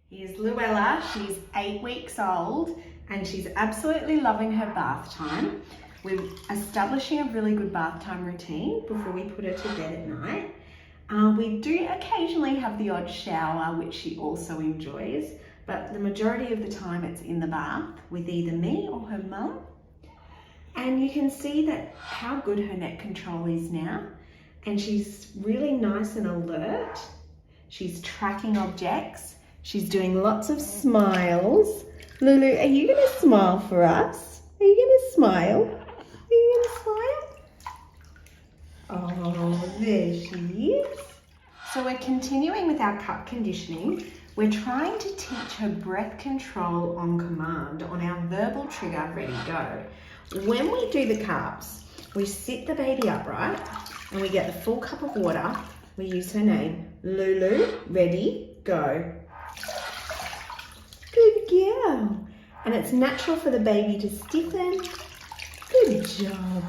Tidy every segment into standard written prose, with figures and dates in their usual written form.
Here's Luella. She's 8 weeks old and she's absolutely loving her bath time. We're establishing a really good bath time routine before we put her to bed at night. We do occasionally have the odd shower, which she also enjoys, but the majority of the time it's in the bath with either me or her mum. And you can see that how good her neck control is now. And she's really nice and alert. She's tracking objects. She's doing lots of smiles. Lulu, are you going to smile for us? Are you going to smile? Are you going to smile? Oh, there she is. So we're continuing with our cup conditioning. We're trying to teach her breath control on command on our verbal trigger, ready, go. When we do the cups, we sit the baby upright and we get the full cup of water. We use her name. Lulu, ready, go. Good girl. And it's natural for the baby to stiffen. Good job.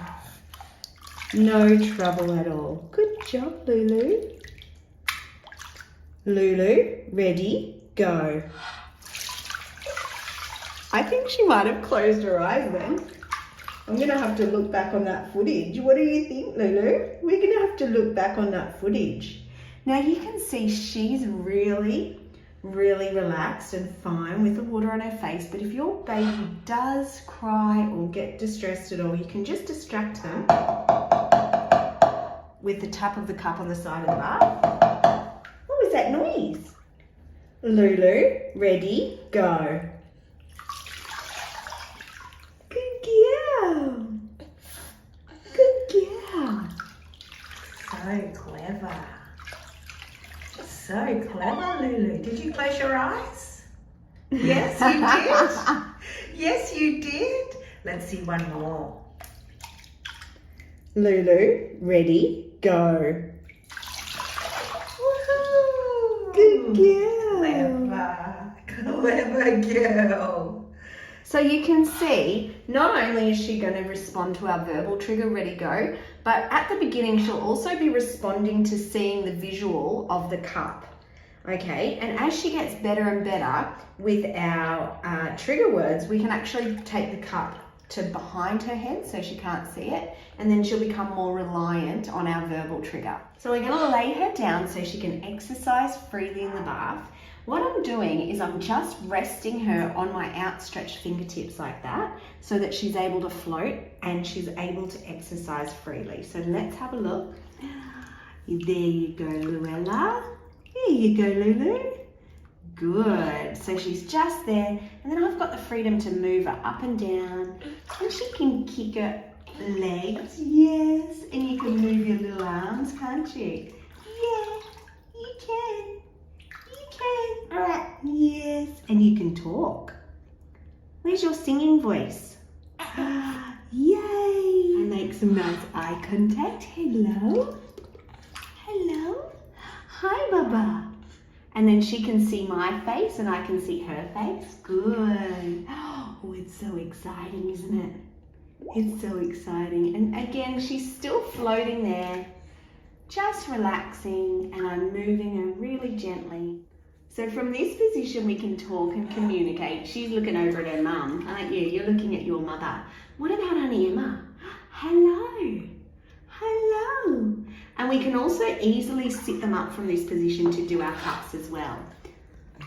No trouble at all. Good job, Lulu. Lulu, ready, go. I think she might have closed her eyes then. I'm going to have to look back on that footage. What do you think, Lulu? We're going to have to look back on that footage. Now you can see she's really relaxed and fine with the water on her face, but if your baby does cry or get distressed at all, you can just distract them with the tap of the cup on the side of the bath. What was that noise? Lulu, ready, go. Good girl. Good girl. So clever. So clever, Lulu. Did you close your eyes? Yes, you did. Yes, you did. Let's see one more. Lulu, ready, go. Woohoo! Good girl. Clever girl. So you can see, not only is she going to respond to our verbal trigger, ready, go, but at the beginning, she'll also be responding to seeing the visual of the cup. Okay, and as she gets better and better with our trigger words, we can actually take the cup to behind her head so she can't see it, and then she'll become more reliant on our verbal trigger. So we're going to lay her down so she can exercise freely in the bath. What I'm doing is I'm just resting her on my outstretched fingertips like that so that she's able to float and she's able to exercise freely. So let's have a look. There you go, Luella. There you go, Lulu. Good. So she's just there, and then I've got the freedom to move her up and down, and she can kick her legs. Yes, and you can move your little arms, can't you? Yeah, you can. Yes, and you can talk. Where's your singing voice? Yay! And make some nice eye contact. Hello. Hello. Hi, Baba. And then she can see my face and I can see her face. Good. Oh, it's so exciting, isn't it? It's so exciting. And again, she's still floating there, just relaxing, and I'm moving her really gently. So from this position, we can talk and communicate. She's looking over at her mum, aren't you? You're looking at your mother. What about Auntie Emma? Hello. Hello. And we can also easily sit them up from this position to do our cups as well.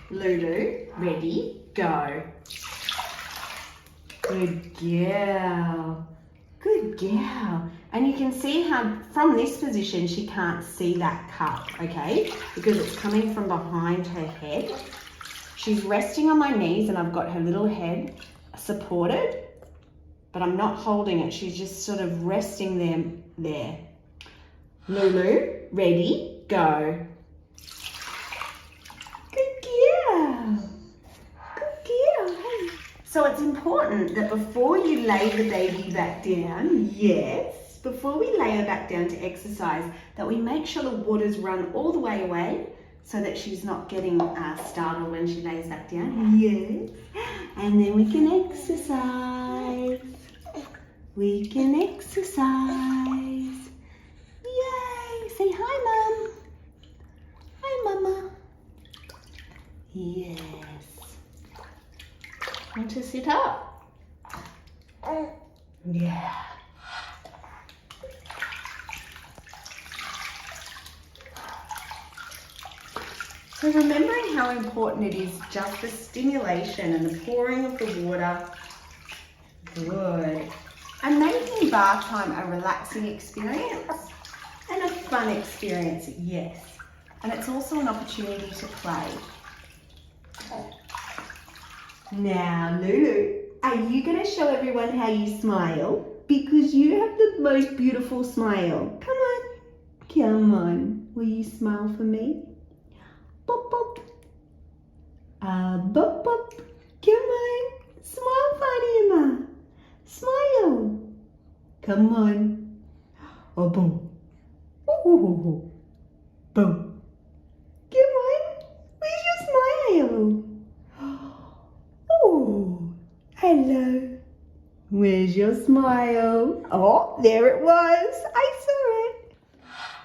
Lulu, ready, go. Good girl. Good girl. And you can see how from this position she can't see that cup, okay? Because it's coming from behind her head. She's resting on my knees and I've got her little head supported, but I'm not holding it. She's just sort of resting there. Lulu, ready, go. Good girl. Good girl. Hey. So it's important that before you lay the baby back down, yes, before we lay her back down to exercise, that we make sure the water's run all the way away so that she's not getting startled when she lays back down. Yes. And then we can exercise. We can exercise. Yay! Say hi, Mum. Hi, Mama. Yeah. Want to sit up? Yeah. So remembering how important it is just the stimulation and the pouring of the water. Good. And making bath time a relaxing experience and a fun experience, yes. And it's also an opportunity to play. Now, Lulu, are you going to show everyone how you smile? Because you have the most beautiful smile. Come on. Come on. Will you smile for me? Bop, bop. Bop, bop. Come on. Smile, Fatima. Smile. Come on. Oh, boom. Oh, boom. Come on. Where's your smile? Oh, hello. Where's your smile? Oh, there it was. I saw it.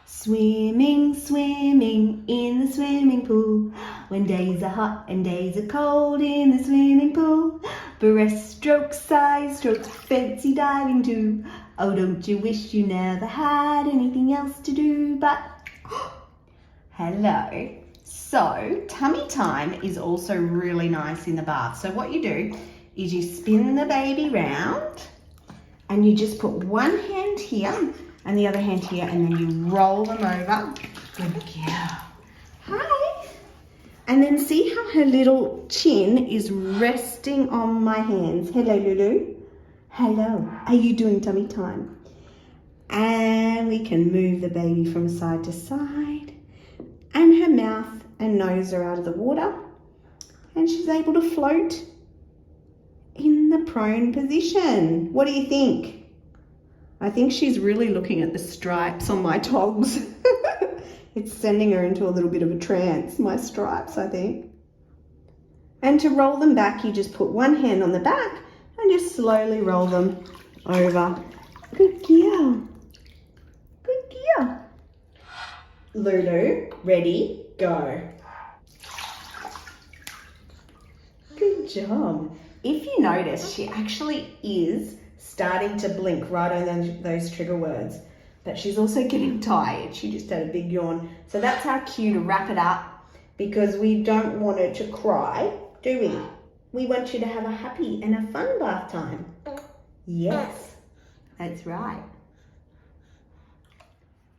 Swimming, swimming in the swimming pool. When days are hot and days are cold in the swimming pool. Breaststroke, side strokes, fancy diving too. Oh, don't you wish you never had anything else to do but... Hello. So, tummy time is also really nice in the bath. So what you do is you spin the baby round and you just put one hand here and the other hand here and then you roll them over. Good girl. Hi. And then see how her little chin is resting on my hands. Hello, Lulu. Hello. Are you doing tummy time? And we can move the baby from side to side. And her mouth and nose are out of the water. And she's able to float in the prone position. What do you think? I think she's really looking at the stripes on my togs. It's sending her into a little bit of a trance, my stripes, I think. And to roll them back, you just put one hand on the back and just slowly roll them over. Good girl. Good girl. Lulu, ready, go. Good job. If you notice, she actually is starting to blink right on those trigger words, but she's also getting tired. She just had a big yawn. So that's our cue to wrap it up because we don't want her to cry, do we? We want you to have a happy and a fun bath time. Yes, that's right.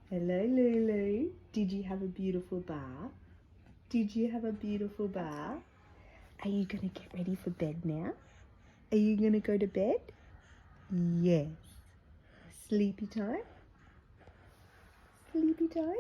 Hello, Lulu. Did you have a beautiful bath? Did you have a beautiful bath? Are you going to get ready for bed now? Are you going to go to bed? Yes. Sleepy time? Sleepy time?